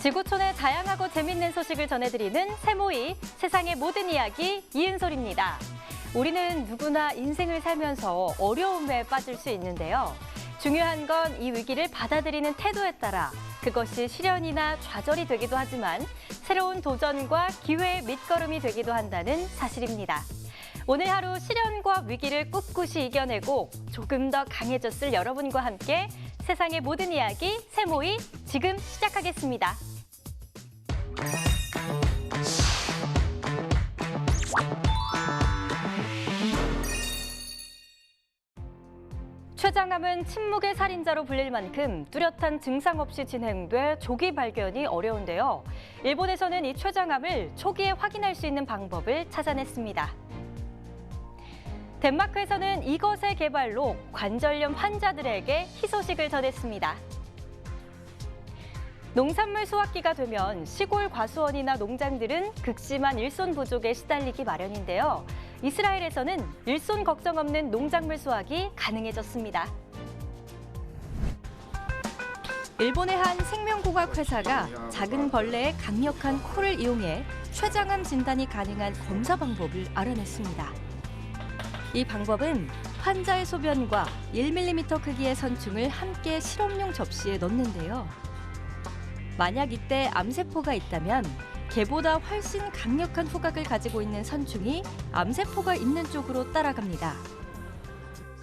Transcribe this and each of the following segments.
지구촌의 다양하고 재밌는 소식을 전해드리는 새모이 세상의 모든 이야기 이은솔입니다. 우리는 누구나 인생을 살면서 어려움에 빠질 수 있는데요. 중요한 건 이 위기를 받아들이는 태도에 따라 그것이 시련이나 좌절이 되기도 하지만 새로운 도전과 기회의 밑거름이 되기도 한다는 사실입니다. 오늘 하루 시련과 위기를 꿋꿋이 이겨내고 조금 더 강해졌을 여러분과 함께 세상의 모든 이야기 새모이 지금 시작하겠습니다. 췌장암은 침묵의 살인자로 불릴 만큼 뚜렷한 증상 없이 진행돼 조기 발견이 어려운데요. 일본에서는 이 췌장암을 초기에 확인할 수 있는 방법을 찾아냈습니다. 덴마크에서는 이것의 개발로 관절염 환자들에게 희소식을 전했습니다. 농산물 수확기가 되면 시골 과수원이나 농장들은 극심한 일손 부족에 시달리기 마련인데요. 이스라엘에서는 일손 걱정 없는 농작물 수확이 가능해졌습니다. 일본의 한 생명공학 회사가 작은 벌레의 강력한 코를 이용해 췌장암 진단이 가능한 검사 방법을 알아냈습니다. 이 방법은 환자의 소변과 1mm 크기의 선충을 함께 실험용 접시에 넣는데요. 만약 이때 암세포가 있다면 개보다 훨씬 강력한 후각을 가지고 있는 선충이 암세포가 있는 쪽으로 따라갑니다.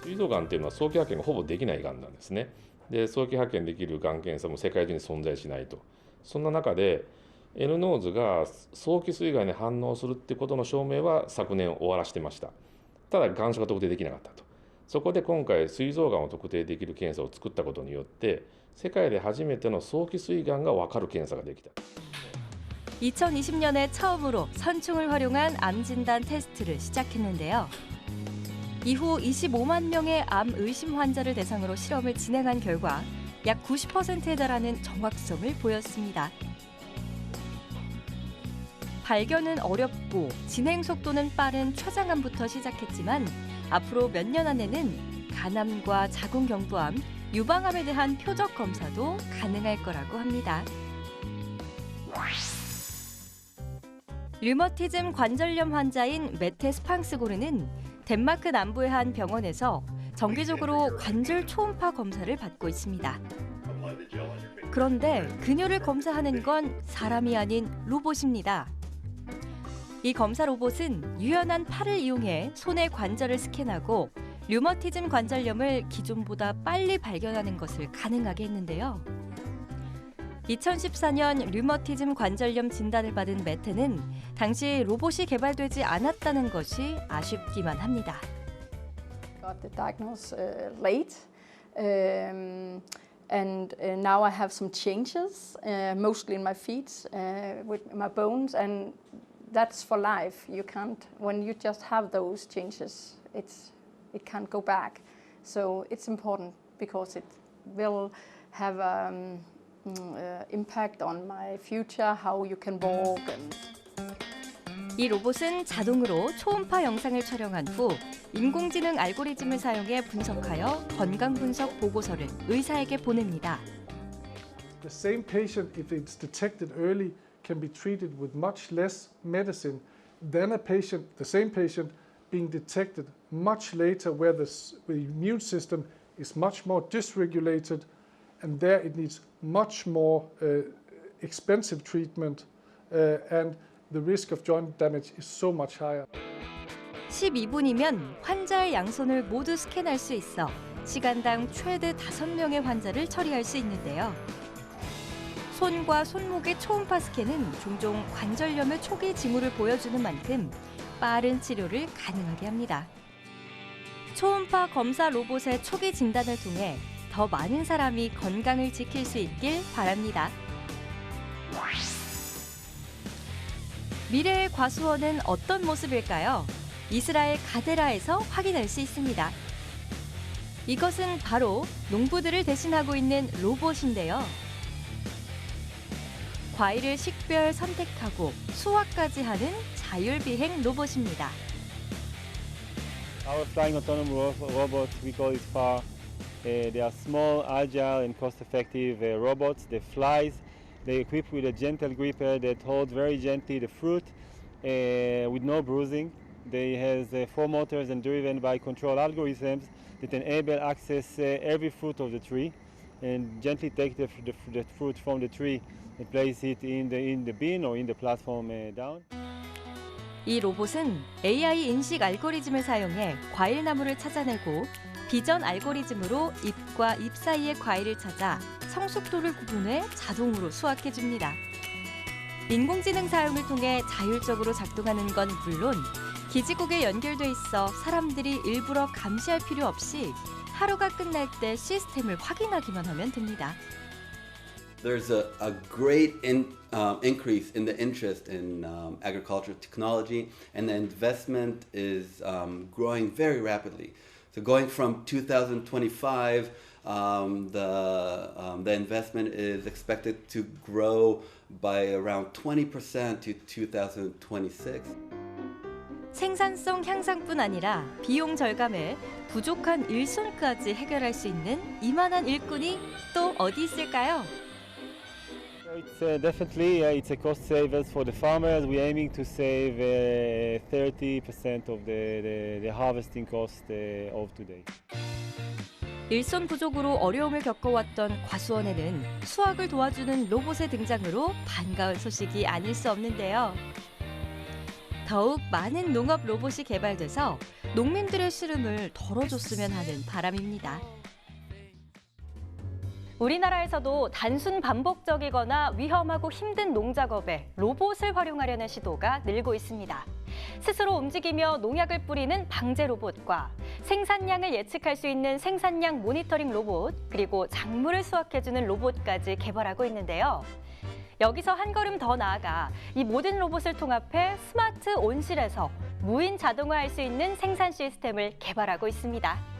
膵臓がんっていうのは早期発見がほぼできないがんなんですね。で、早期発見できるがん検査も世界中に存在しないと。そんな中で N ノーズが早期膵がんに反応するってことの証明は昨年終わらしてました。ただがん種が特定できなかったと。そこで今回膵臓がんを特定できる検査を作ったことによって世界で初めての早期膵がんが分かる検査ができた。 2020년에 처음으로 선충을 활용한 암 진단 테스트를 시작했는데요. 이후 25만 명의 암 의심 환자를 대상으로 실험을 진행한 결과 약 90%에 달하는 정확성을 보였습니다. 발견은 어렵고 진행 속도는 빠른 췌장암부터 시작했지만 앞으로 몇 년 안에는 간암과 자궁경부암, 유방암에 대한 표적 검사도 가능할 거라고 합니다. 류머티즘 관절염 환자인 메테 스팡스고르는 덴마크 남부의 한 병원에서 정기적으로 관절 초음파 검사를 받고 있습니다. 그런데 그녀를 검사하는 건 사람이 아닌 로봇입니다. 이 검사 로봇은 유연한 팔을 이용해 손의 관절을 스캔하고 류머티즘 관절염을 기존보다 빨리 발견하는 것을 가능하게 했는데요. 2014년 류머티즘 관절염 진단을 받은 메테는 당시 로봇이 개발되지 않았다는 것이 아쉽기만 합니다. Got the diagnosis late, and now I have some changes, mostly in my feet, with my bones, and that's for life. You can't, when you just have those changes, it can't go back. So it's important because it will have impact on my future, how you can walk. 이 로봇은 자동으로 초음파 영상을 촬영한 후 인공지능 알고리즘을 사용해 분석하여 건강 분석 보고서를 의사에게 보냅니다. The same patient, if it's detected early, can be treated with much less medicine than a patient, the same patient, being detected much later, where the immune system is much more dysregulated, and there it needs much more expensive treatment, and the risk of joint damage is so much higher. 12분이면 환자의 양손을 모두 스캔할 수 있어 시간당 최대 5명의 환자를 처리할 수 있는데요. 손과 손목의 초음파 스캔은 종종 관절염의 초기 징후를 보여주는 만큼 빠른 치료를 가능하게 합니다. 초음파 검사 로봇의 초기 진단을 통해 더 많은 사람이 건강을 지킬 수 있길 바랍니다. 미래의 과수원은 어떤 모습일까요? 이스라엘 가데라에서 확인할 수 있습니다. 이것은 바로 농부들을 대신하고 있는 로봇인데요. 과일을 식별 선택하고 수확까지 하는 자율비행 로봇입니다. Our flying autonomous robots, we call it FAR. They are small, agile, and cost-effective robots. They fly They equipped with a gentle gripper that holds very gently the fruit with no bruising. They has 4 motors and driven by control algorithms that enable access every fruit of the tree and gently take the fruit from the tree and place it in the bin or in the platform down. 이 로봇은 AI 인식 알고리즘을 사용해 과일나무를 찾아내고 비전 알고리즘으로 잎과 잎 사이의 과일을 찾아 성숙도를 구분해 자동으로 수확해줍니다. 인공지능 사용을 통해 자율적으로 작동하는 건 물론 기지국에 연결돼 있어 사람들이 일부러 감시할 필요 없이 하루가 끝날 때 시스템을 확인하기만 하면 됩니다. There's a great increase in the interest in agricultural technology, and the investment is growing very rapidly. So going from 2025, the investment is expected to grow by around 20% to 2026. 생산성 향상뿐 아니라 비용 절감에 부족한 일손까지 해결할 수 있는 이만한 일꾼이 또 어디 있을까요? It's definitely it's a cost savers for the farmers. We're aiming to save 30% of the harvesting cost of today. 일손 부족으로 어려움을 겪어왔던 과수원에는 수확을 도와주는 로봇의 등장으로 반가운 소식이 아닐 수 없는데요. 더욱 많은 농업 로봇이 개발돼서 농민들의 시름을 덜어줬으면 하는 바람입니다. 우리나라에서도 단순 반복적이거나 위험하고 힘든 농작업에 로봇을 활용하려는 시도가 늘고 있습니다. 스스로 움직이며 농약을 뿌리는 방제 로봇과 생산량을 예측할 수 있는 생산량 모니터링 로봇, 그리고 작물을 수확해주는 로봇까지 개발하고 있는데요. 여기서 한 걸음 더 나아가 이 모든 로봇을 통합해 스마트 온실에서 무인 자동화할 수 있는 생산 시스템을 개발하고 있습니다.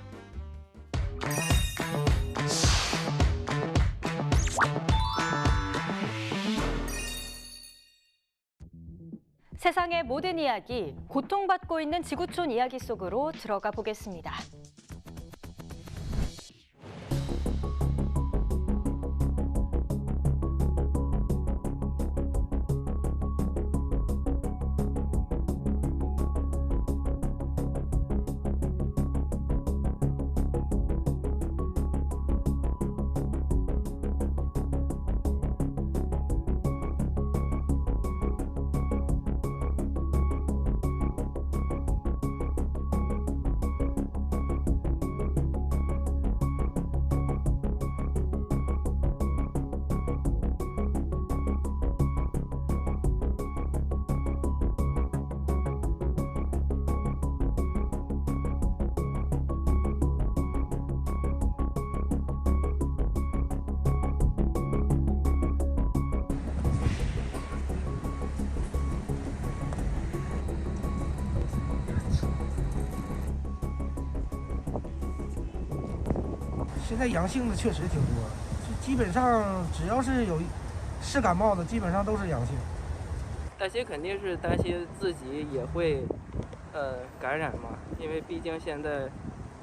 세상의 모든 이야기, 고통받고 있는 지구촌 이야기 속으로 들어가 보겠습니다.现在阳性的确实挺多，基本上只要是有是感冒的，基本上都是阳性。担心肯定是担心自己也会感染嘛，因为毕竟现在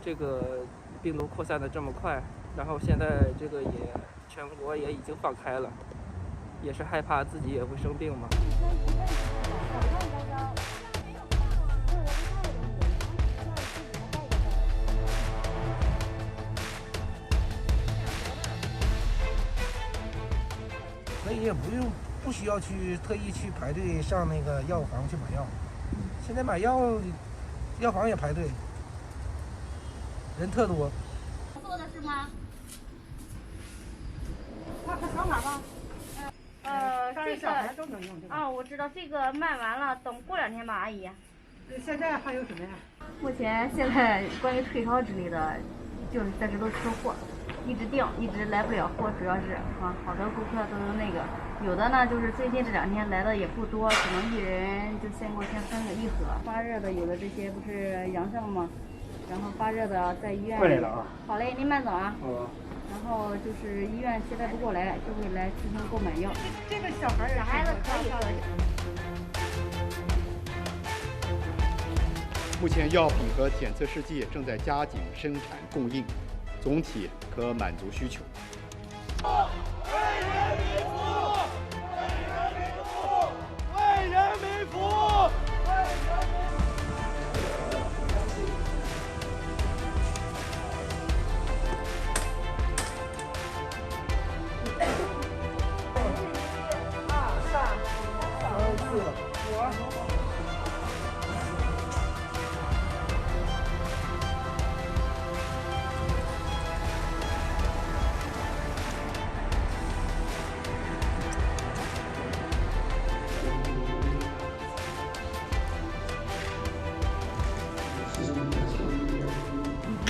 这个病毒扩散的这么快，然后现在这个也全国也已经放开了，也是害怕自己也会生病嘛。所以也不需要特意去排队上那个药房去买药。现在买药，药房也排队，人特多。做的是吗？看想法吧。这个都能用这个。啊，我知道这个卖完了，等过2天吧，阿姨。现在还有什么呀？目前现在关于退烧之类的，就是在这都缺货。一直订，一直来不了货，主要是好多顾客都是那个，有的呢就是最近这2天来的也不多，可能一人就先分个1盒。发热的有的这些不是阳性了吗？然后发热的在医院。过来了啊。好嘞，您慢走啊。哦。然后就是医院接待不过来，就会来进行购买药。这个小孩子可以。目前药品和检测试剂正在加紧生产供应，总体可满足需求。为人民服务。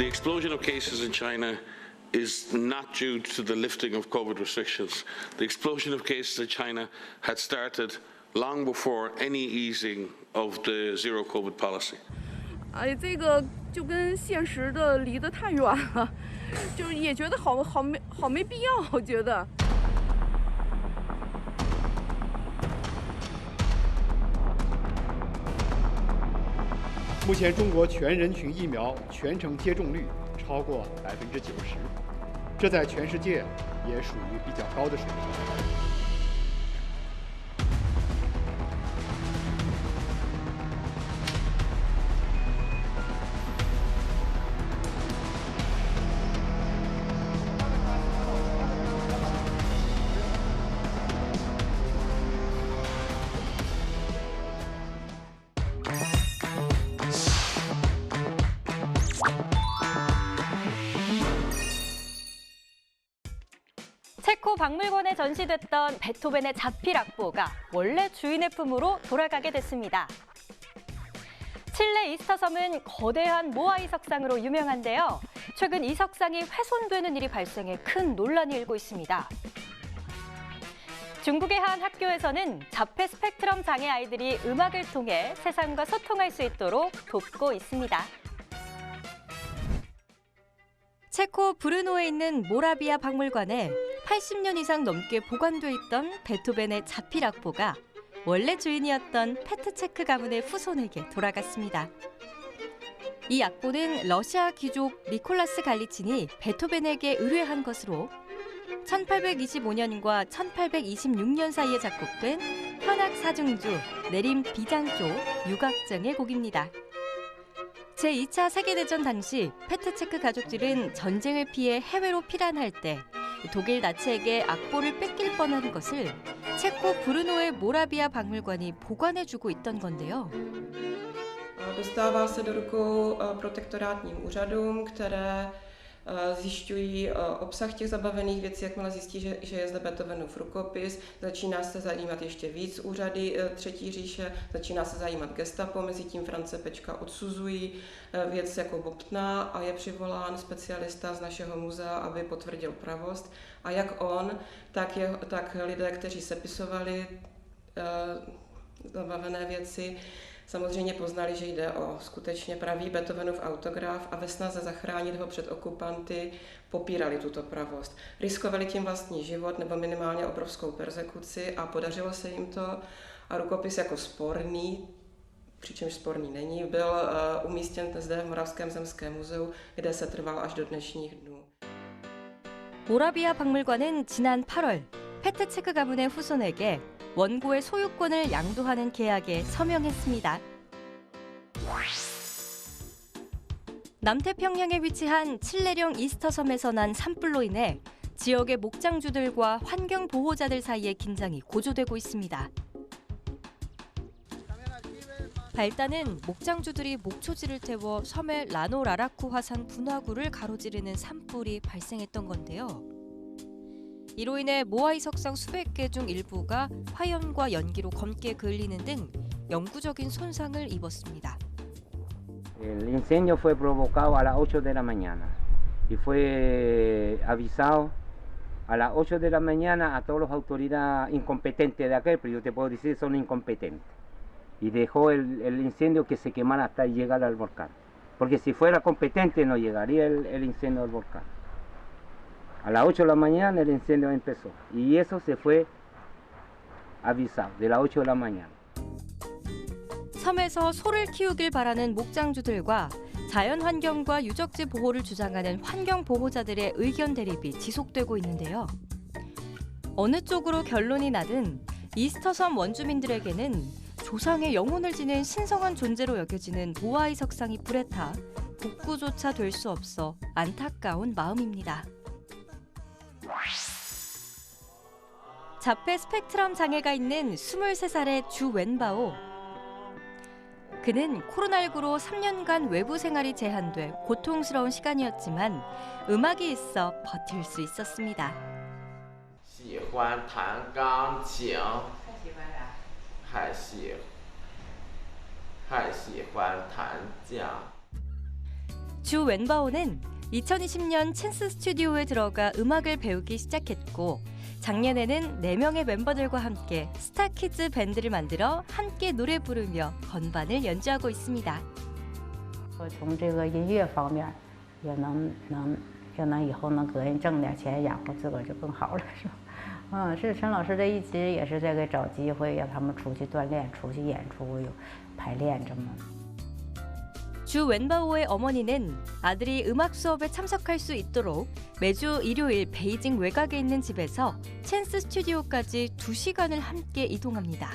The explosion of cases in China is not due to the lifting of COVID restrictions. The explosion of cases in China had started long before any easing of the zero COVID policy. 哎，这个就跟现实的离得太远了，就是也觉得好没必要，我觉得。目前中国全人群疫苗全程接种率超过90%，这在全世界也属于比较高的水平。 체코 박물관에 전시됐던 베토벤의 자필 악보가 원래 주인의 품으로 돌아가게 됐습니다. 칠레 이스터 섬은 거대한 모아이 석상으로 유명한데요. 최근 이 석상이 훼손되는 일이 발생해 큰 논란이 일고 있습니다. 중국의 한 학교에서는 자폐 스펙트럼 장애 아이들이 음악을 통해 세상과 소통할 수 있도록 돕고 있습니다. 체코 브르노에 있는 모라비아 박물관에 80년 이상 넘게 보관돼 있던 베토벤의 자필 악보가 원래 주인이었던 페트체크 가문의 후손에게 돌아갔습니다. 이 악보는 러시아 귀족 니콜라스 갈리친이 베토벤에게 의뢰한 것으로 1825년과 1826년 사이에 작곡된 현악 사중주 내림 비장조 육악정의 곡입니다. 제2차 세계대전 당시 페트체크 가족들은 전쟁을 피해 해외로 피난할 때 독일 나치에게 악보를 뺏길 뻔한 것을 체코 브르노의 모라비아 박물관이 보관해주고 있던 건데요. Dostává se do rukou protektorátním úřadům, které zjišťují obsah těch zabavených věcí, jakmile zjistí, že je zde Beethovenův rukopis, začíná se zajímat ještě víc úřady Třetí říše, začíná se zajímat gestapo, mezi tím France Pečka odsuzují věc jako bobtná a je přivolán specialista z našeho muzea, aby potvrdil pravost. A jak on, tak lidé, kteří sepisovali zabavené věci, samozřejmě poznali, že jde o skutečně pravý Beethovenův autograf a ve snaze zachránit ho před okupanty popírali tuto pravost. Riskovali tím vlastní život nebo minimálně obrovskou perzekuci a podařilo se jim to a rukopis jako sporný, přičemž sporný není, byl umístěn zde v Moravském zemském muzeu, kde se trval až do dnešních dnů. 모라비아 박물관은 지난 8월 페트체크 가문의 후손에게 원고의 소유권을 양도하는 계약에 서명했습니다. 남태평양에 위치한 칠레령 이스터 섬에서 난 산불로 인해 지역의 목장주들과 환경 보호자들 사이의 긴장이 고조되고 있습니다. 발단은 목장주들이 목초지를 태워 섬의 라노라라쿠 화산 분화구를 가로지르는 산불이 발생했던 건데요. 이로 인해 모아이 석상 수백 개 중 일부가 화염과 연기로 검게 그을리는 등 영구적인 손상을 입었습니다. El incendio fue provocado a las 8 de la mañana y fue avisado a las 8 de la mañana a todas las autoridades incompetentes de aquel, pero yo te puedo decir son incompetentes. Y dejó el incendio que se quemara hasta llegar al volcán. Porque si fuera competente no llegaría el incendio del volcán. A las 8 de la mañana el incendio empezó y eso se fue avisado de las 8 de la mañana. 섬에서 소를 키우길 바라는 목장주들과 자연환경과 유적지 보호를 주장하는 환경보호자들의 의견 대립이 지속되고 있는데요. 어느 쪽으로 결론이 나든 이스터섬 원주민들에게는 조상의 영혼을 지닌 신성한 존재로 여겨지는 모아이 석상이 불에 타 복구조차 될 수 없어 안타까운 마음입니다. 자폐 스펙트럼 장애가 있는 23살의 주 웬바오. 그는 코로나19로 3년간 외부 생활이 제한돼 고통스러운 시간이었지만 음악이 있어 버틸 수 있었습니다. 喜欢弹钢琴还喜欢弹架주 웬바오는 2020년 챈스 스튜디오에 들어가 음악을 배우기 시작했고 작년에는 4명의 멤버들과 함께 스타키즈 밴드를 만들어 함께 노래 부르며 건반을 연주하고 있습니다. 从这个音乐方面也能以后能给人挣点钱养活自个儿就更好了，是吧？是陈老师这一直也是在给找机会让他们出去锻炼、出去演出、有排练这么。 주 웬바오의 어머니는 아들이 음악 수업에 참석할 수 있도록 매주 일요일 베이징 외곽에 있는 집에서 챈스 스튜디오까지 2시간을 함께 이동합니다.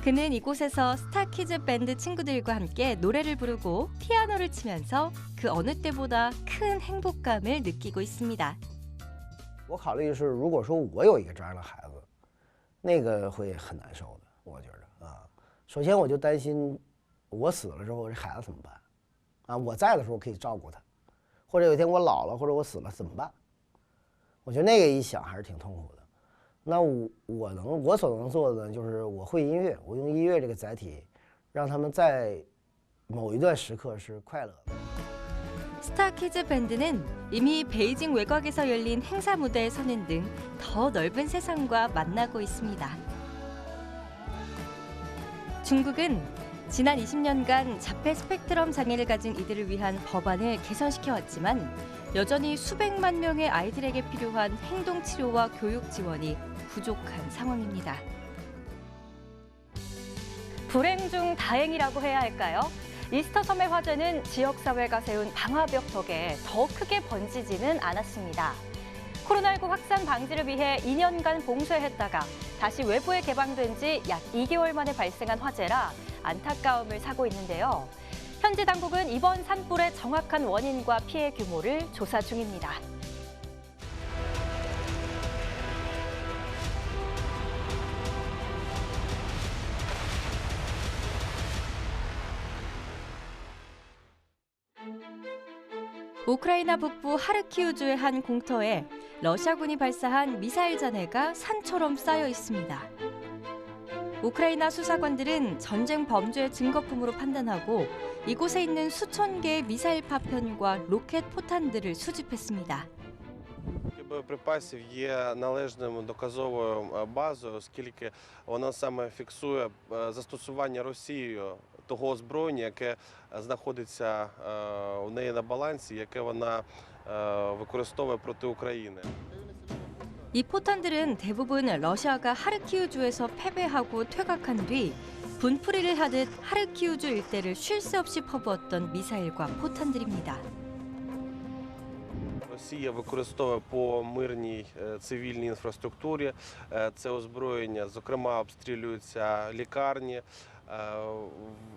그는 이곳에서 스타키즈 밴드 친구들과 함께 노래를 부르고 피아노를 치면서 그 어느 때보다 큰 행복감을 느끼고 있습니다. 我考虑是，如果说我有一个这样的孩子，那个会很难受的。我觉得啊，首先我就担心。 我死了之后，这孩子怎么办？啊，我在的时候可以照顾他，或者有一天我老了，或者我死了怎么办？我觉得那个一想还是挺痛苦的。那我所能做的呢，就是我会音乐，我用音乐这个载体，让他们在某一段时刻是快乐的。 스타키즈 밴드는 이미 베이징 외곽에서 열린 행사 무대에 서는 등 더 넓은 세상과 만나고 있습니다. 중국은 지난 20년간 자폐 스펙트럼 장애를 가진 이들을 위한 법안을 개선시켜왔지만 여전히 수백만 명의 아이들에게 필요한 행동 치료와 교육 지원이 부족한 상황입니다. 불행 중 다행이라고 해야 할까요? 이스터 섬의 화재는 지역사회가 세운 방화벽 덕에 더 크게 번지지는 않았습니다. 코로나19 확산 방지를 위해 2년간 봉쇄했다가 다시 외부에 개방된 지 약 2개월 만에 발생한 화재라 안타까움을 사고 있는데요. 현지 당국은 이번 산불의 정확한 원인과 피해 규모를 조사 중입니다. 우크라이나 북부 하르키우주의 한 공터에 러시아군이 발사한 미사일 잔해가 산처럼 쌓여 있습니다. 우크라이나 수사관들은 전쟁 범죄의 증거품으로 판단하고 이곳에 있는 수천 개의 미사일 파편과 로켓 포탄들을 수집했습니다. Боєприпасів є належним доказовою базою, оскільки вона саме фіксує застосування Росією того озброєння, яке знаходиться у неї на балансі, яке вона використовує проти України. 이 포탄들은 대부분 러시아가 하르키우주에서 패배하고 퇴각한 뒤 분풀이를 하듯 하르키우주 일대를 쉴 새 없이 퍼부었던 미사일과 포탄들입니다. Росія використовує по мирній цивільній інфраструктурі це озброєння, зокрема обстрілюються лікарні,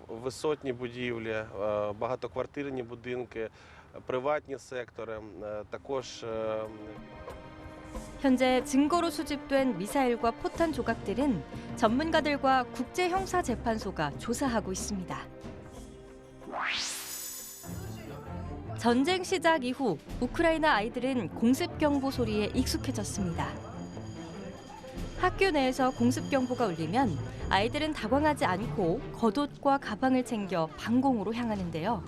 висотні будівлі, багатоквартирні будинки, приватні сектори, також 현재 증거로 수집된 미사일과 포탄 조각들은 전문가들과 국제형사재판소가 조사하고 있습니다. 전쟁 시작 이후 우크라이나 아이들은 공습 경보 소리에 익숙해졌습니다. 학교 내에서 공습 경보가 울리면 아이들은 당황하지 않고 겉옷과 가방을 챙겨 방공으로 향하는데요.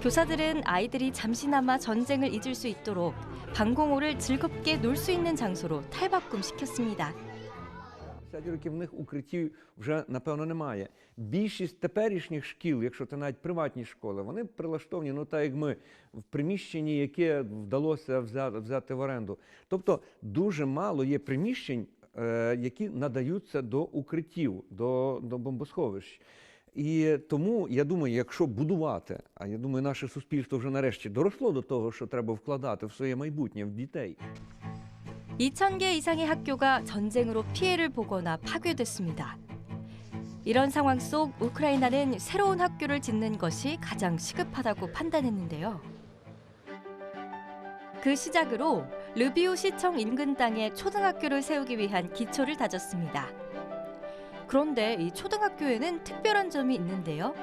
교사들은 아이들이 잠시나마 전쟁을 잊을 수 있도록 방공호를 즐겁게 놀 수 있는 장소로 탈바꿈시켰습니다. 50 років в них укриттів вже, напевно, немає. Більшість теперішніх шкіл, якщо це навіть приватні школи, вони прилаштовані, ну так як ми, в приміщенні, яке вдалося взяти в оренду. Тобто дуже мало є приміщень, які надаються до укриттів, до бомбосховищ. І тому, я думаю, якщо будувати, а я думаю, наше суспільство вже нарешті доросло до того, що треба вкладати в своє майбутнє, в дітей. 2,000개 이상의 학교가 전쟁으로 피해를 보거나 파괴됐습니다. 이런 상황 속 우크라이나는 새로운 학교를 짓는 것이 가장 시급하다고 판단했는데요. 그 시작으로 르비우 시청 인근 땅에 초등학교를 세우기 위한 기초를 다졌습니다. 그런데 이 초등학교에는 특별한 점이 있는데요.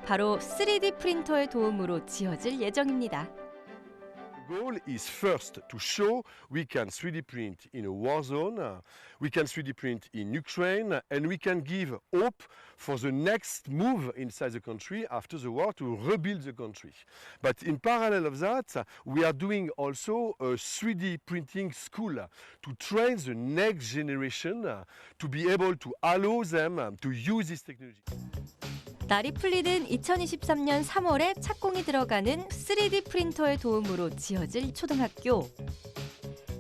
바로 3D 프린터의 도움으로 지어질 예정입니다. goal is first to show we can 3D print in a war zone, we can 3D print in Ukraine, and we can give hope for the next move inside the country after the war to rebuild the country. But in parallel of that, we are doing also a 3D printing school to train the next generation to be able to allow them to use this technology. 날이 풀리는 2023년 3월에 착공이 들어가는 3D 프린터의 도움으로 지어질 초등학교.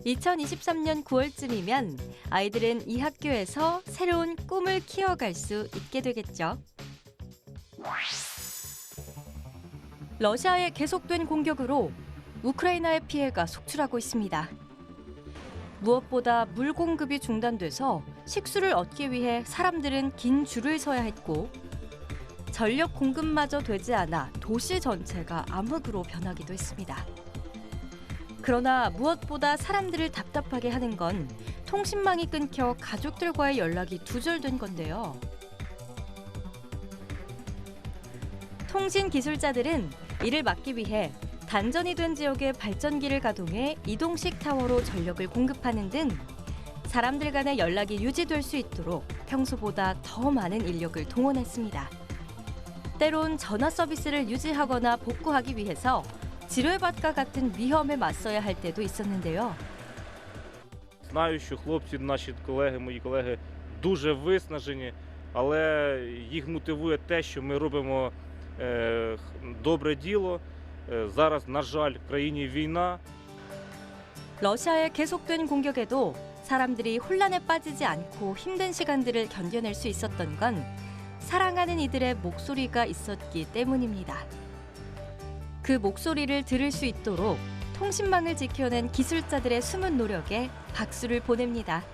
2023년 9월쯤이면 아이들은 이 학교에서 새로운 꿈을 키워갈 수 있게 되겠죠. 러시아의 계속된 공격으로 우크라이나의 피해가 속출하고 있습니다. 무엇보다 물 공급이 중단돼서 식수를 얻기 위해 사람들은 긴 줄을 서야 했고 전력 공급마저 되지 않아 도시 전체가 암흑으로 변하기도 했습니다. 그러나 무엇보다 사람들을 답답하게 하는 건 통신망이 끊겨 가족들과의 연락이 두절된 건데요. 통신 기술자들은 이를 막기 위해 단전이 된 지역의 발전기를 가동해 이동식 타워로 전력을 공급하는 등 사람들 간의 연락이 유지될 수 있도록 평소보다 더 많은 인력을 동원했습니다. 때론 전화 서비스를 유지하거나 복구하기 위해서 지뢰밭과 같은 위험에 맞서야 할 때도 있었는데요. Знаю, що хлопці, наші колеги, мої колеги, дуже виснажені, але їх мотивує те, що ми робимо добре діло. зараз, на жаль, в країні війна. 러시아의 계속된 공격에도 사람들이 혼란에 빠지지 않고 힘든 시간들을 견뎌낼 수 있었던 건 사랑하는 이들의 목소리가 있었기 때문입니다. 그 목소리를 들을 수 있도록 통신망을 지켜낸 기술자들의 숨은 노력에 박수를 보냅니다.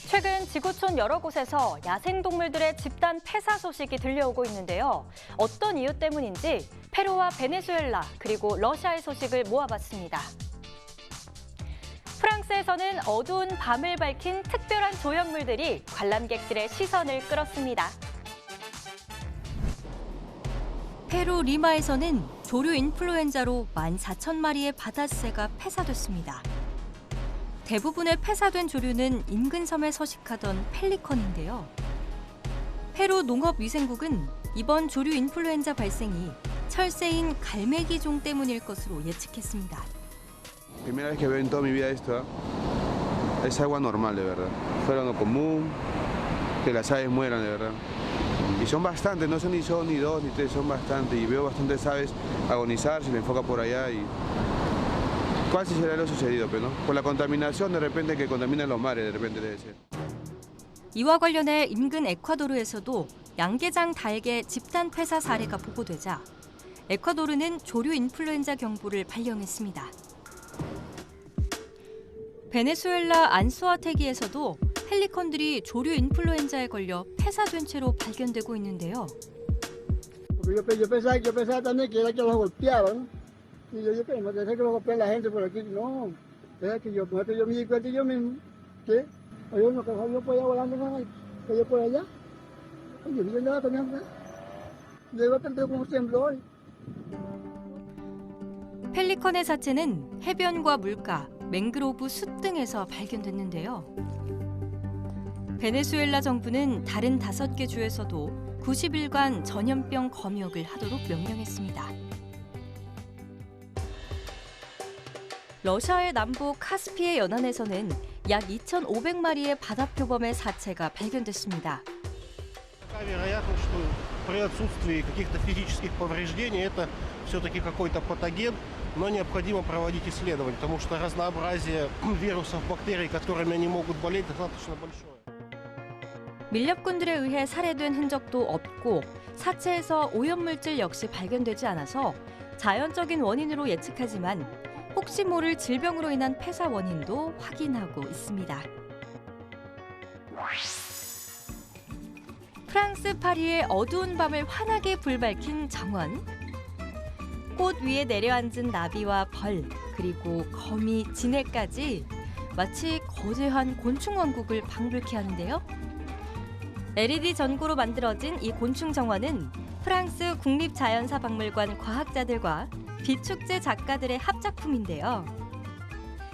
최근 지구촌 여러 곳에서 야생동물들의 집단 폐사 소식이 들려오고 있는데요. 어떤 이유 때문인지 페루와 베네수엘라 그리고 러시아의 소식을 모아봤습니다. 프랑스에서는 어두운 밤을 밝힌 특별한 조형물들이 관람객들의 시선을 끌었습니다. 페루 리마에서는 조류 인플루엔자로 14,000마리의 바다새가 폐사됐습니다. 대부분의 폐사된 조류는 인근 섬에 서식하던 펠리컨인데요. 페루 농업위생국은 이번 조류 인플루엔자 발생이 철새인 갈매기종 때문일 것으로 예측했습니다. Primera vez que veo en toda mi vida esto, es agua normal de verdad. Fuera lo común, que las aves mueran de verdad. Y son bastantes, no son ni dos ni tres, son bastantes. Y veo bastantes aves agonizar, se le enfoca por allá y casi será lo sucedido, pero no. Por la contaminación de repente que contaminan los mares, de repente debe ser. 이와 관련해 인근 에콰도르에서도 양계장 닭의 집단 폐사 사례가 보고되자 에콰도르는 조류 인플루엔자 경보를 발령했습니다. 베네수엘라 안수아테기에서도 펠리컨들이 조류 인플루엔자에 걸려 폐사된 채로 발견되고 있는데요. Yo pensaba también que era que los golpeaban. Y yo pensé que los golpeaban la gente por aquí. No, es que yo me di cuenta yo mismo. ¿Qué? Yo no, que yo podía volando que yo por allá. Oye, yo andaba caminando. De repente como tembló. 펠리컨의 사체는 해변과 물가, 맹그로브 숲 등에서 발견됐는데요. 베네수엘라 정부는 다른 5개 주에서도 90일간 전염병 검역을 하도록 명령했습니다. 러시아의 남부 카스피해 연안에서는 약 2,500마리의 바다표범의 사체가 발견됐습니다. Вероятно, что при отсутствии каких-то физических повреждений это все-таки какой-то патоген, но необходимо проводить исследования, потому что разнообразие вирусов, бактерий, которыми они могут болеть, достаточно большое. 밀렵꾼들에 의해 살해된 흔적도 없고 사체에서 오염물질 역시 발견되지 않아서 자연적인 원인으로 예측하지만 혹시 모를 질병으로 인한 폐사 원인도 확인하고 있습니다. 프랑스 파리의 어두운 밤을 환하게 불밝힌 정원. 꽃 위에 내려앉은 나비와 벌, 그리고 거미, 지네까지 마치 거대한 곤충 왕국을 방불케 하는데요. LED 전구로 만들어진 이 곤충 정원은 프랑스 국립자연사박물관 과학자들과 비축제 작가들의 합작품인데요.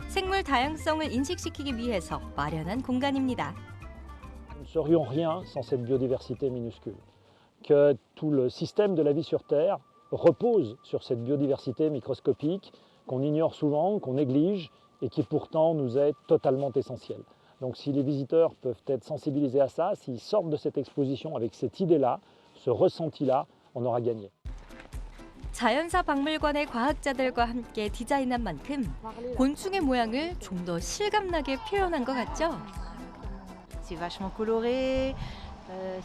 생물 다양성을 인식시키기 위해서 마련한 공간입니다. Nous ne serions rien sans cette biodiversité minuscule. Que tout le système de la vie sur Terre repose sur cette biodiversité microscopique qu'on ignore souvent, qu'on néglige et qui pourtant nous est totalement essentielle. Donc si les visiteurs peuvent être sensibilisés à ça, s'ils sortent de cette exposition avec cette idée-là, ce ressenti-là, on aura gagné. 자연사 박물관의 과학자들과 함께 디자인한 만큼 곤충의 모양을 좀 더 실감나게 표현한 것 같죠? C'est vachement coloré,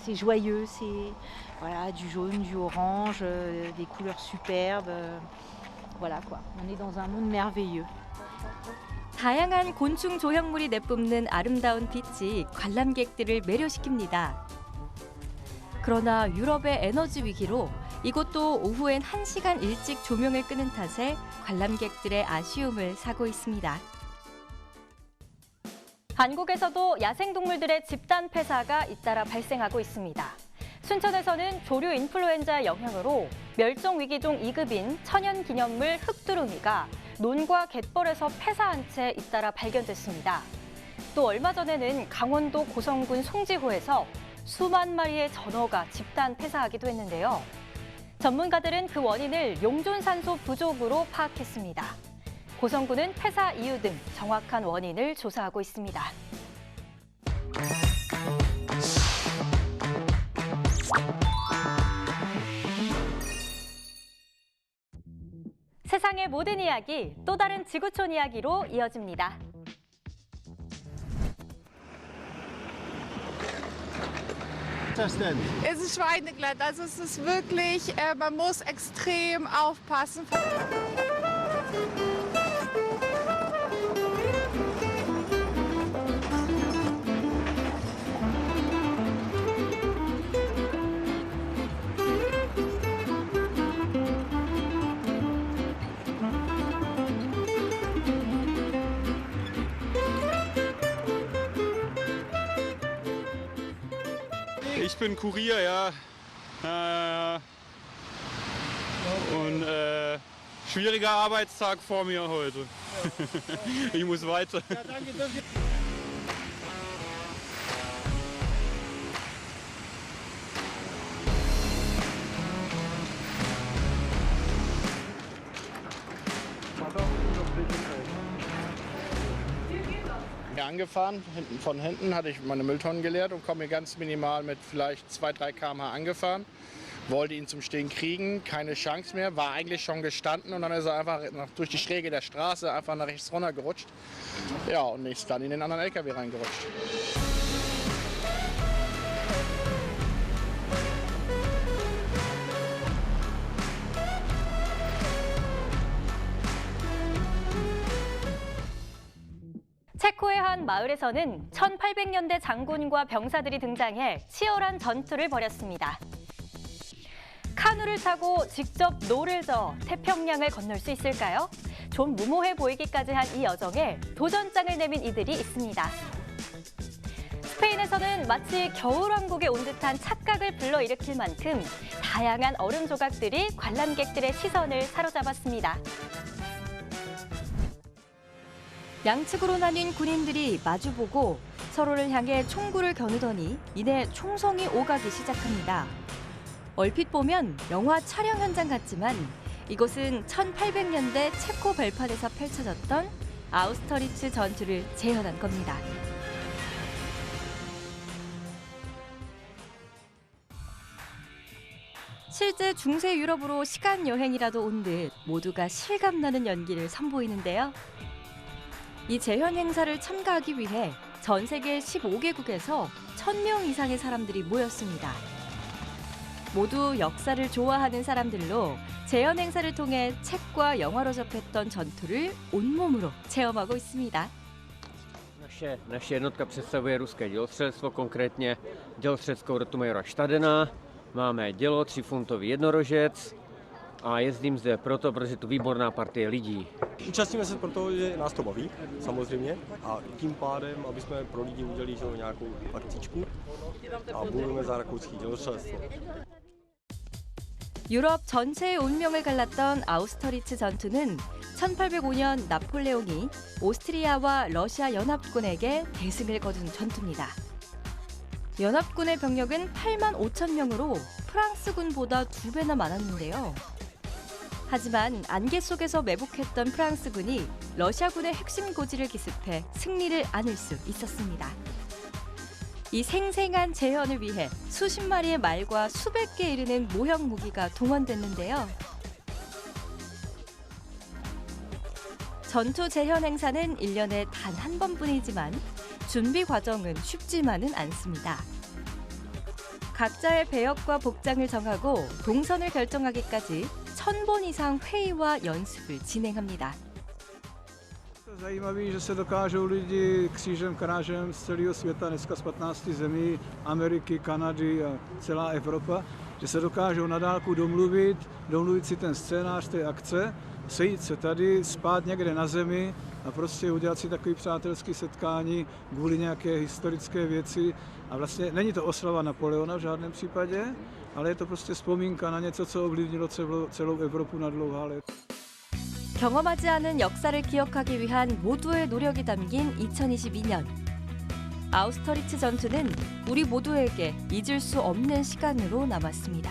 c'est joyeux, c'est voilà, du jaune, du orange, des couleurs superbes. Voilà quoi, on est dans un monde merveilleux. 다양한 곤충 조형물이 내뿜는 아름다운 빛이 관람객들을 매료시킵니다. 그러나 유럽의 에너지 위기로 이곳도 오후엔 1시간 일찍 조명을 끄는 탓에 관람객들의 아쉬움을 사고 있습니다. 한국에서도 야생동물들의 집단 폐사가 잇따라 발생하고 있습니다. 순천에서는 조류 인플루엔자 영향으로 멸종위기종 2급인 천연기념물 흑두루미가 논과 갯벌에서 폐사한 채 잇따라 발견됐습니다. 또 얼마 전에는 강원도 고성군 송지호에서 수만 마리의 전어가 집단 폐사하기도 했는데요. 전문가들은 그 원인을 용존산소 부족으로 파악했습니다. 고성군은 폐사 이유 등 정확한 원인을 조사하고 있습니다. 세상의 모든 이야기, 또 다른 지구촌 이야기로 이어집니다. Es ist Schweineglatt, also es ist wirklich, man muss extrem aufpassen. Ich bin Kurier, ja. Und schwieriger Arbeitstag vor mir heute. Ich muss weiter. Ja, danke. Angefahren, von hinten hatte ich meine Mülltonnen geleert und komme ganz minimal mit vielleicht 2-3 km/h angefahren. Wollte ihn zum Stehen kriegen, keine Chance mehr, war eigentlich schon gestanden und dann ist er einfach durch die Schräge der Straße einfach nach rechts runter gerutscht. Ja, und ist dann in den anderen LKW reingerutscht. 체코의 한 마을에서는 1800년대 장군과 병사들이 등장해 치열한 전투를 벌였습니다. 카누를 타고 직접 노를 저어 태평양을 건널 수 있을까요? 좀 무모해 보이기까지 한 이 여정에 도전장을 내민 이들이 있습니다. 스페인에서는 마치 겨울왕국에 온 듯한 착각을 불러일으킬 만큼 다양한 얼음 조각들이 관람객들의 시선을 사로잡았습니다. 양측으로 나뉜 군인들이 마주보고 서로를 향해 총구를 겨누더니 이내 총성이 오가기 시작합니다. 얼핏 보면 영화 촬영 현장 같지만 이곳은 1800년대 체코 벌판에서 펼쳐졌던 아우스터리츠 전투를 재현한 겁니다. 실제 중세 유럽으로 시간 여행이라도 온 듯 모두가 실감나는 연기를 선보이는데요. 이 재현 행사를 참가하기 위해 전 세계 15개국에서 1000명 이상의 사람들이 모였습니다. 모두 역사를 좋아하는 사람들로 재현 행사를 통해 책과 영화로 접했던 전투를 온몸으로 체험하고 있습니다. Naše jednotka představuje ruské dělostřelectvo, konkrétně dělostřeleckou rotu majora Štadena. Máme dělo, 3-funtový jednorožec a jezdím zde proto, protože je tu výborná partie lidí. Účastníme se proto, že nás to baví, samozřejmě, a tím pádem, aby jsme pro lidi udělali nějakou akcičku a bojujeme za rakouské dělostřelectvo. 유럽 전체의 운명을 갈랐던 아우스터리츠 전투는 1805년 나폴레옹이 오스트리아와 러시아 연합군에게 대승을 거둔 전투입니다. 연합군의 병력은 8만 5천 명으로 프랑스군보다 2배나 많았는데요. 하지만 안개 속에서 매복했던 프랑스군이 러시아군의 핵심 고지를 기습해 승리를 안을 수 있었습니다. 이 생생한 재현을 위해 수십 마리의 말과 수백 개에 이르는 모형 무기가 동원됐는데요. 전투 재현 행사는 1년에 단 한 번뿐이지만 준비 과정은 쉽지만은 않습니다. 각자의 배역과 복장을 정하고 동선을 결정하기까지 1000번 이상 회의와 연습을 진행합니다. Zajímavé, že se dokážou lidi křížem krážem z celého světa, dneska z 15 zemí, Ameriky, Kanady a celá Evropa, že se dokážou na dálku domluvit si ten scénář té akce, sejít se tady, spát někde na zemi a prostě udělat si takový přátelský setkání kvůli nějaké historické věci. A vlastně není to oslava Napoleona v žádném případě, ale je to prostě vzpomínka na něco, co ovlivnilo celou Evropu na dlouhá léta. 경험하지 않은 역사를 기억하기 위한 모두의 노력이 담긴 2022년. 아우스터리츠 전투는 우리 모두에게 잊을 수 없는 시간으로 남았습니다.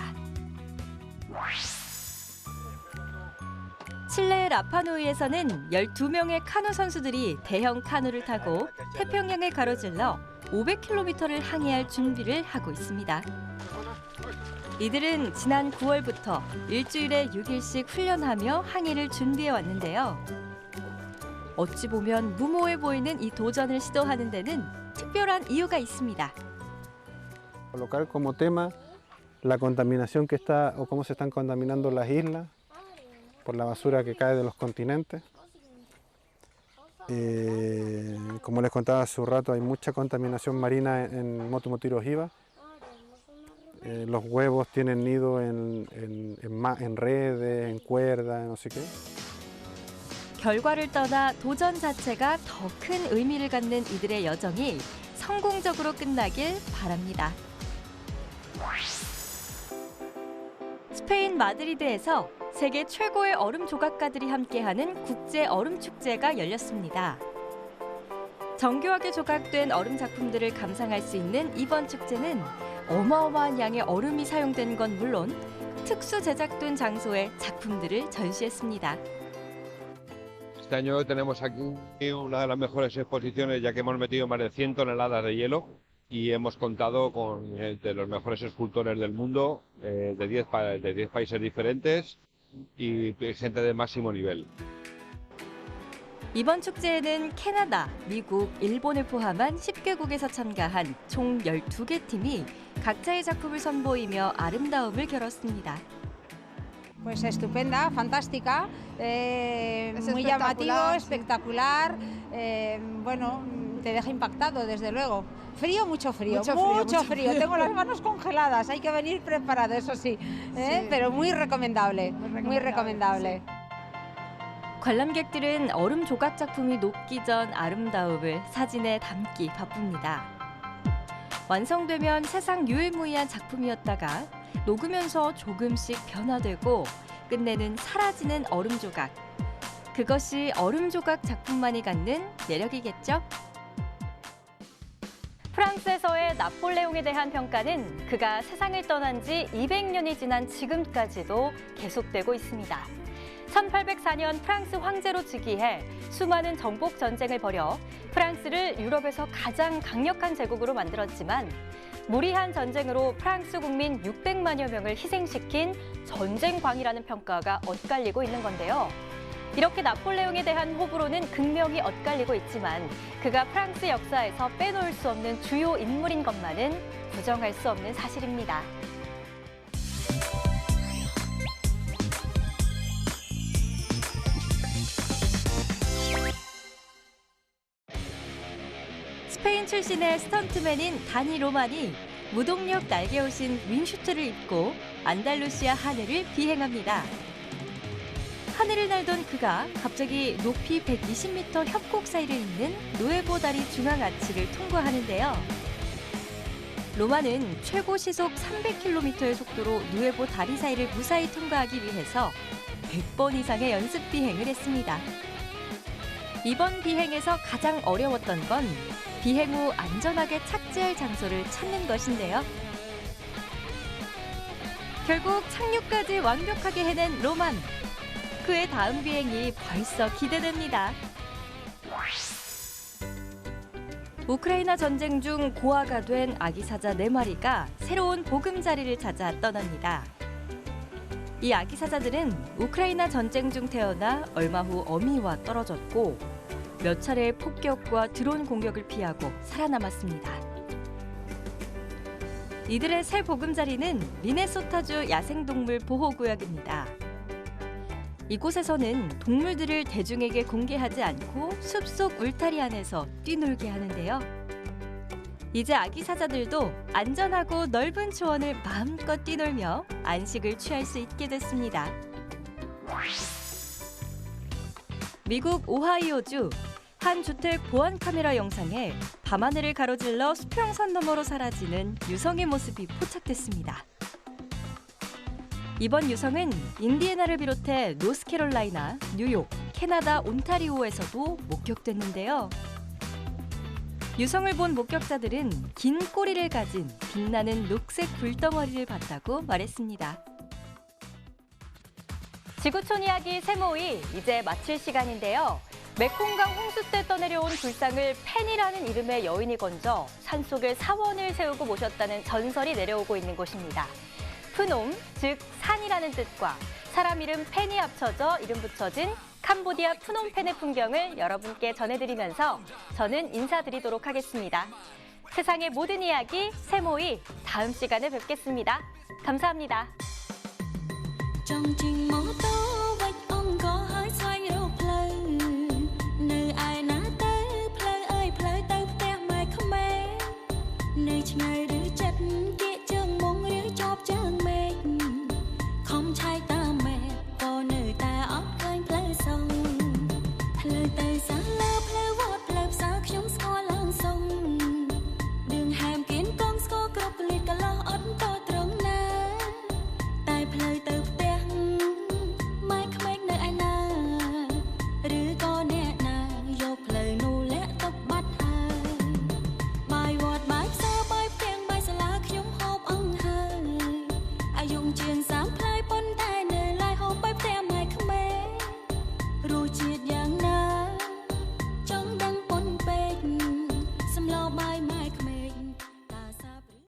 칠레의 라파누이에서는 12명의 카누 선수들이 대형 카누를 타고 태평양을 가로질러 500km를 항해할 준비를 하고 있습니다. 이들은 지난 9월부터 일주일에 6일씩 훈련하며 항해를 준비해 왔는데요. 어찌 보면 무모해 보이는 이 도전을 시도하는 데는 특별한 이유가 있습니다. Colocar como tema la contaminación que está o cómo se están contaminando las islas por la basura que cae de los continentes. Como les contaba hace un rato, hay mucha contaminación marina en Motu-Motu Hiva. Los huevos tienen nido en redes, en cuerdas, no sé qué. 결과를 떠나 도전 자체가 더 큰 의미를 갖는 이들의 여정이 성공적으로 끝나길 바랍니다. 스페인 마드리드에서 세계 최고의 얼음 조각가들이 함께하는 국제 얼음 축제가 열렸습니다. 정교하게 조각된 얼음 작품들을 감상할 수 있는 이번 축제는 어마어마한 양의 얼음이 사용된 건 물론 특수 제작된 장소에 작품들을 전시했습니다. Este año tenemos aquí una de las mejores exposiciones, ya que hemos metido más de 100 toneladas de hielo y hemos contado con de los mejores escultores del mundo, de 10 países diferentes y gente de máximo nivel. 이번 축제에는 캐나다, 미국, 일본을 포함한 10개국에서 참가한 총 12개 팀이 각자의 작품을 선보이며 아름다움을 겨뤘습니다. Pues estupenda, fantástica, muy llamativo, espectacular, bueno, te deja impactado desde luego. Frío, mucho frío, mucho frío. Tengo las manos congeladas, hay que venir preparado, eso sí, pero muy recomendable, muy recomendable. 관람객들은 얼음 조각 작품이 녹기 전 아름다움을 사진에 담기 바쁩니다. 완성되면 세상 유일무이한 작품이었다가 녹으면서 조금씩 변화되고 끝내는 사라지는 얼음 조각. 그것이 얼음 조각 작품만이 갖는 매력이겠죠? 프랑스에서의 나폴레옹에 대한 평가는 그가 세상을 떠난 지 200년이 지난 지금까지도 계속되고 있습니다. 1804년 프랑스 황제로 즉위해 수많은 정복 전쟁을 벌여 프랑스를 유럽에서 가장 강력한 제국으로 만들었지만 무리한 전쟁으로 프랑스 국민 600만여 명을 희생시킨 전쟁광이라는 평가가 엇갈리고 있는 건데요. 이렇게 나폴레옹에 대한 호불호는 극명히 엇갈리고 있지만 그가 프랑스 역사에서 빼놓을 수 없는 주요 인물인 것만은 부정할 수 없는 사실입니다. 스페인 출신의 스턴트맨인 다니 로만이 무동력 날개옷인 윙슈트를 입고 안달루시아 하늘을 비행합니다. 하늘을 날던 그가 갑자기 높이 120m 협곡 사이를 잇는 누에보 다리 중앙 아치를 통과하는데요. 로마는 최고 시속 300km의 속도로 누에보 다리 사이를 무사히 통과하기 위해서 100번 이상의 연습 비행을 했습니다. 이번 비행에서 가장 어려웠던 건 비행 후 안전하게 착지할 장소를 찾는 것인데요. 결국 착륙까지 완벽하게 해낸 로만. 그의 다음 비행이 벌써 기대됩니다. 우크라이나 전쟁 중 고아가 된 아기 사자 4마리가 새로운 보금자리를 찾아 떠납니다. 이 아기 사자들은 우크라이나 전쟁 중 태어나 얼마 후 어미와 떨어졌고 몇 차례의 폭격과 드론 공격을 피하고 살아남았습니다. 이들의 새 보금자리는 미네소타주 야생동물 보호구역입니다. 이곳에서는 동물들을 대중에게 공개하지 않고 숲속 울타리 안에서 뛰놀게 하는데요. 이제 아기 사자들도 안전하고 넓은 초원을 마음껏 뛰놀며 안식을 취할 수 있게 됐습니다. 미국 오하이오주 한 주택 보안 카메라 영상에 밤하늘을 가로질러 수평선 너머로 사라지는 유성의 모습이 포착됐습니다. 이번 유성은 인디애나를 비롯해 노스캐롤라이나, 뉴욕, 캐나다 온타리오에서도 목격됐는데요. 유성을 본 목격자들은 긴 꼬리를 가진 빛나는 녹색 불덩어리를 봤다고 말했습니다. 지구촌 이야기 세모이 이제 마칠 시간인데요. 메콩강 홍수 때 떠내려온 불상을 펜이라는 이름의 여인이 건져 산속에 사원을 세우고 모셨다는 전설이 내려오고 있는 곳입니다. 프놈, 즉 산이라는 뜻과 사람 이름 펜이 합쳐져 이름 붙여진 캄보디아 프놈펜의 풍경을 여러분께 전해드리면서 저는 인사드리도록 하겠습니다. 세상의 모든 이야기 세모이 다음 시간에 뵙겠습니다. 감사합니다.